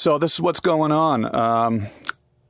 So this is what's going on.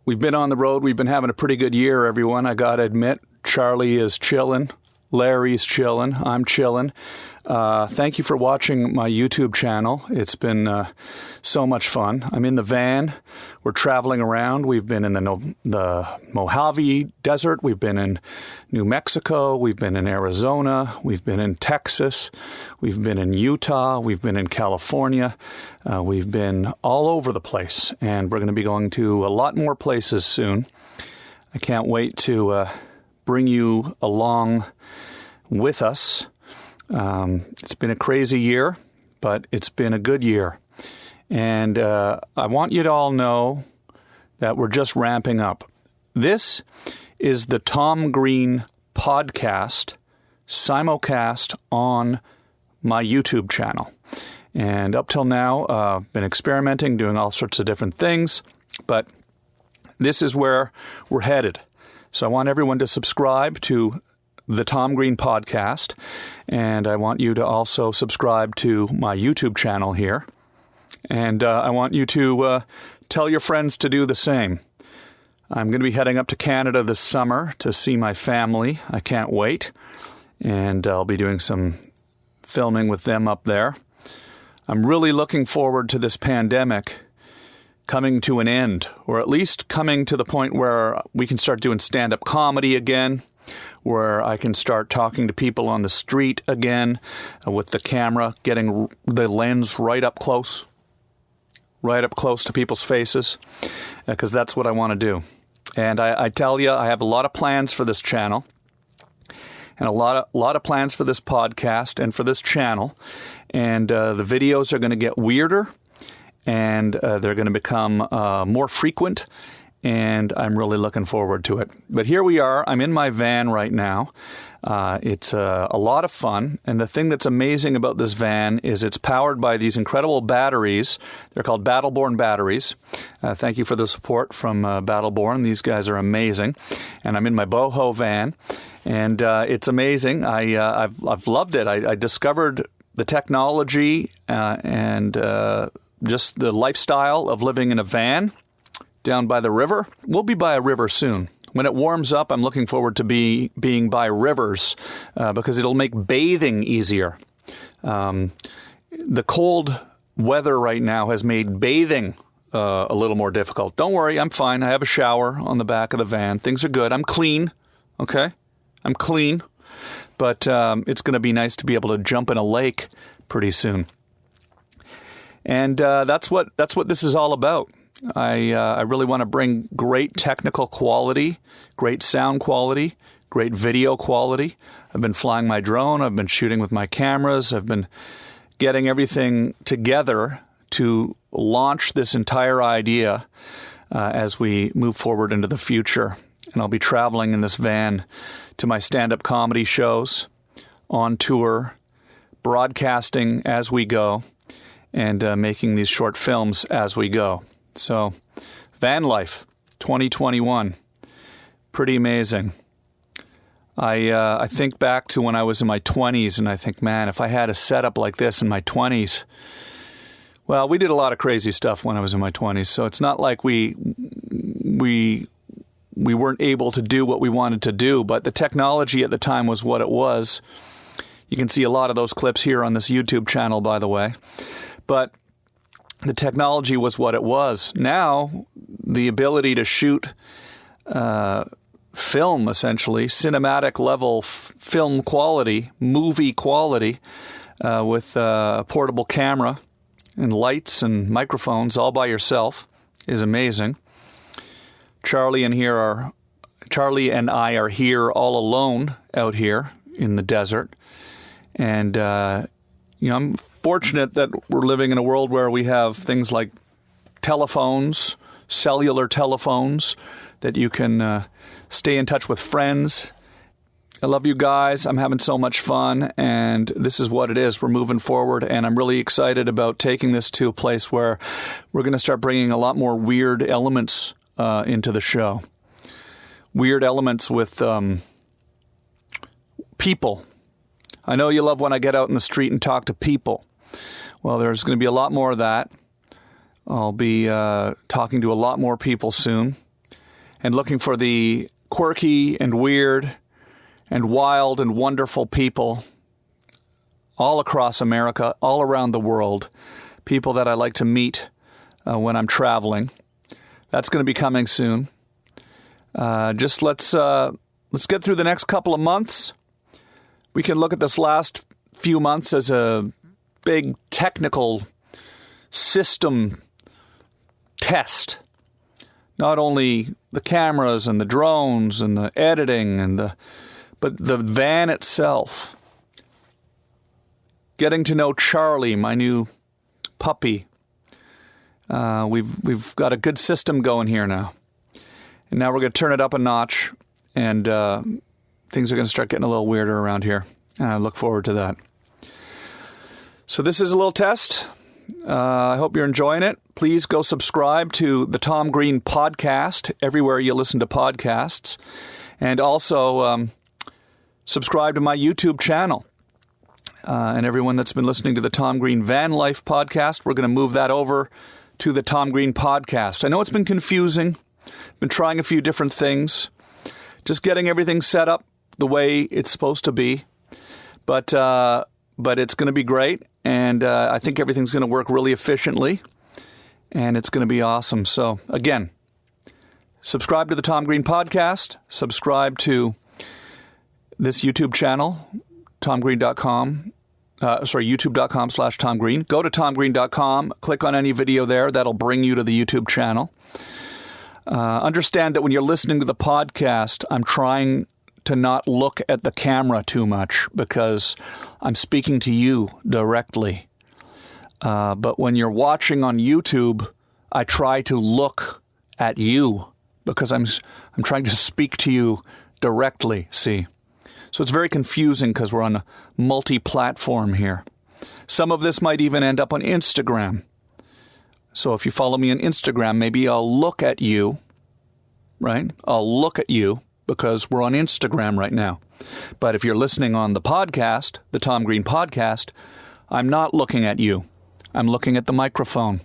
We've been on the road. We've been having a pretty good year, everyone. I got to admit, Charlie is chilling. Larry's chilling. I'm chilling. Thank you for watching my YouTube channel. It's been so much fun. I'm in the van. We're traveling around. We've been in the Mojave Desert. We've been in New Mexico. We've been in Arizona. We've been in Texas. We've been in Utah. We've been in California. We've been all over the place. And we're going to be going to a lot more places soon. I can't wait to bring you along with us. It's been a crazy year, but it's been a good year. And I want you to all know that we're just ramping up. This is the Tom Green podcast, simulcast on my YouTube channel. And up till now, I've been experimenting, doing all sorts of different things, but this is where we're headed. So I want everyone to subscribe to the Tom Green podcast, and I want you to also subscribe to my YouTube channel here. And I want you to tell your friends to do the same. I'm going to be heading up to Canada this summer to see my family. I can't wait. And I'll be doing some filming with them up there. I'm really looking forward to this pandemic coming to an end, or at least coming to the point where we can start doing stand-up comedy again, where I can start talking to people on the street again with the camera, getting the lens right up close to people's faces, because that's what I want to do. And I tell you, I have a lot of plans for this channel, and a lot of plans for this podcast and for this channel. And the videos are going to get weirder, and they're going to become more frequent, and I'm really looking forward to it. But here we are. I'm in my van right now. It's a lot of fun, and the thing that's amazing about this van is it's powered by these incredible batteries. They're called Battleborn batteries. Thank you for the support from Battleborn. These guys are amazing. And I'm in my boho van, and it's amazing. I've loved it. I discovered the technology and just the lifestyle of living in a van down by the river. We'll be by a river soon. When it warms up, I'm looking forward to being by rivers because it'll make bathing easier. The cold weather right now has made bathing a little more difficult. Don't worry, I'm fine. I have a shower on the back of the van. Things are good. I'm clean, okay? I'm clean. But it's going to be nice to be able to jump in a lake pretty soon. And that's what this is all about. I really want to bring great technical quality, great sound quality, great video quality. I've been flying my drone. I've been shooting with my cameras. I've been getting everything together to launch this entire idea as we move forward into the future. And I'll be traveling in this van to my stand-up comedy shows, on tour, broadcasting as we go, and making these short films as we go. So, van life, 2021, pretty amazing. I think back to when I was in my 20s, and I think, man, if I had a setup like this in my 20s, well, we did a lot of crazy stuff when I was in my 20s, so it's not like we weren't able to do what we wanted to do, but the technology at the time was what it was. You can see a lot of those clips here on this YouTube channel, by the way. But the technology was what it was. Now, the ability to shoot film, essentially, cinematic level film quality, movie quality, with a portable camera and lights and microphones all by yourself is amazing. Charlie and I are here all alone out here in the desert. And, I'm fortunate that we're living in a world where we have things like telephones, cellular telephones, that you can stay in touch with friends. I love you guys. I'm having so much fun, and this is what it is. We're moving forward, and I'm really excited about taking this to a place where we're going to start bringing a lot more weird elements into the show. Weird elements with people. I know you love when I get out in the street and talk to people. Well, there's going to be a lot more of that. I'll be talking to a lot more people soon and looking for the quirky and weird and wild and wonderful people all across America, all around the world, people that I like to meet when I'm traveling. That's going to be coming soon. Just let's get through the next couple of months. We can look at this last few months as a big technical system test. Not only the cameras and the drones and the editing but the van itself. Getting to know Charlie, my new puppy. We've got a good system going here now. And now we're going to turn it up a notch, and things are going to start getting a little weirder around here. And I look forward to that. So this is a little test. I hope you're enjoying it. Please go subscribe to the Tom Green Podcast everywhere you listen to podcasts. And also subscribe to my YouTube channel. And everyone that's been listening to the Tom Green Van Life Podcast, we're going to move that over to the Tom Green Podcast. I know it's been confusing. Been trying a few different things. Just getting everything set up the way it's supposed to be. But it's going to be great. And I think everything's going to work really efficiently. And it's going to be awesome. So, again, subscribe to the Tom Green Podcast. Subscribe to this YouTube channel, tomgreen.com. YouTube.com/TomGreen. Go to tomgreen.com. Click on any video there. That'll bring you to the YouTube channel. Understand that when you're listening to the podcast, I'm trying to not look at the camera too much because I'm speaking to you directly. But when you're watching on YouTube, I try to look at you because I'm trying to speak to you directly, see. So it's very confusing because we're on a multi-platform here. Some of this might even end up on Instagram. So if you follow me on Instagram, maybe I'll look at you, right? I'll look at you because we're on Instagram right now. But if you're listening on the podcast, the Tom Green Podcast, I'm not looking at you. I'm looking at the microphone.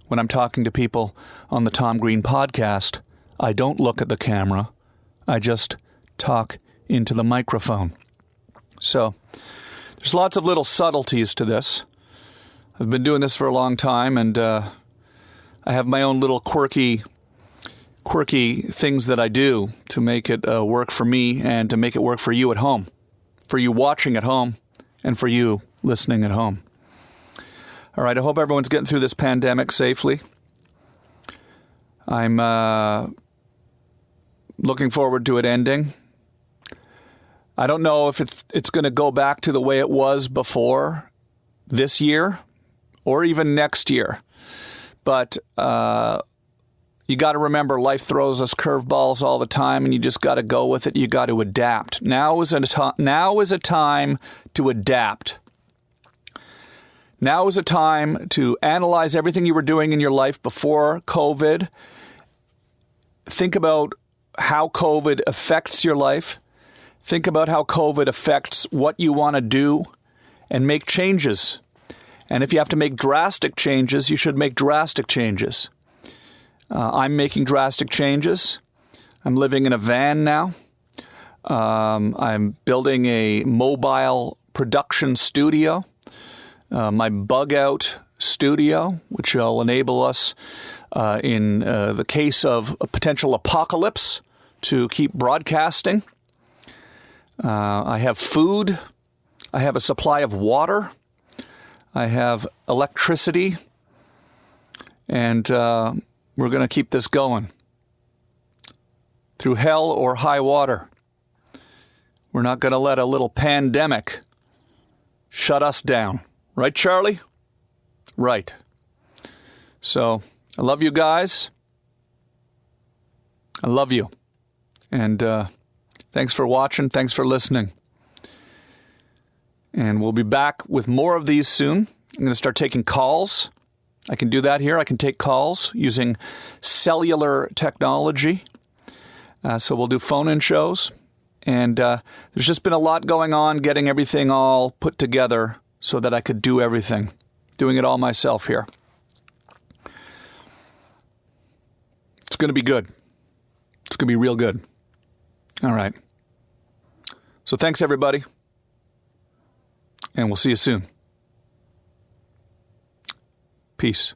When I'm talking to people on the Tom Green Podcast, I don't look at the camera. I just talk into the microphone. So there's lots of little subtleties to this. I've been doing this for a long time, and I have my own little quirky things that I do to make it work for me and to make it work for you at home, for you watching at home, and for you listening at home. All right, I hope everyone's getting through this pandemic safely. I'm looking forward to it ending. I don't know if it's going to go back to the way it was before this year or even next year. But you got to remember, life throws us curveballs all the time, and you just got to go with it. You got to adapt. Now is a time to adapt. Now is a time to analyze everything you were doing in your life before COVID. Think about how COVID affects your life. Think about how COVID affects what you want to do and make changes. And if you have to make drastic changes, you should make drastic changes. I'm making drastic changes. I'm living in a van now. I'm building a mobile production studio, my bug out studio, which will enable us, in the case of a potential apocalypse, to keep broadcasting. I have food. I have a supply of water. I have electricity. And we're going to keep this going through hell or high water. We're not going to let a little pandemic shut us down. Right, Charlie? Right. So, I love you guys. I love you. And thanks for watching. Thanks for listening. And we'll be back with more of these soon. I'm going to start taking calls. I can do that here. I can take calls using cellular technology. So we'll do phone-in shows. And there's just been a lot going on, getting everything all put together so that I could do everything. Doing it all myself here. going to be good. It's going to be real good. All right. So thanks, everybody. And we'll see you soon. Peace.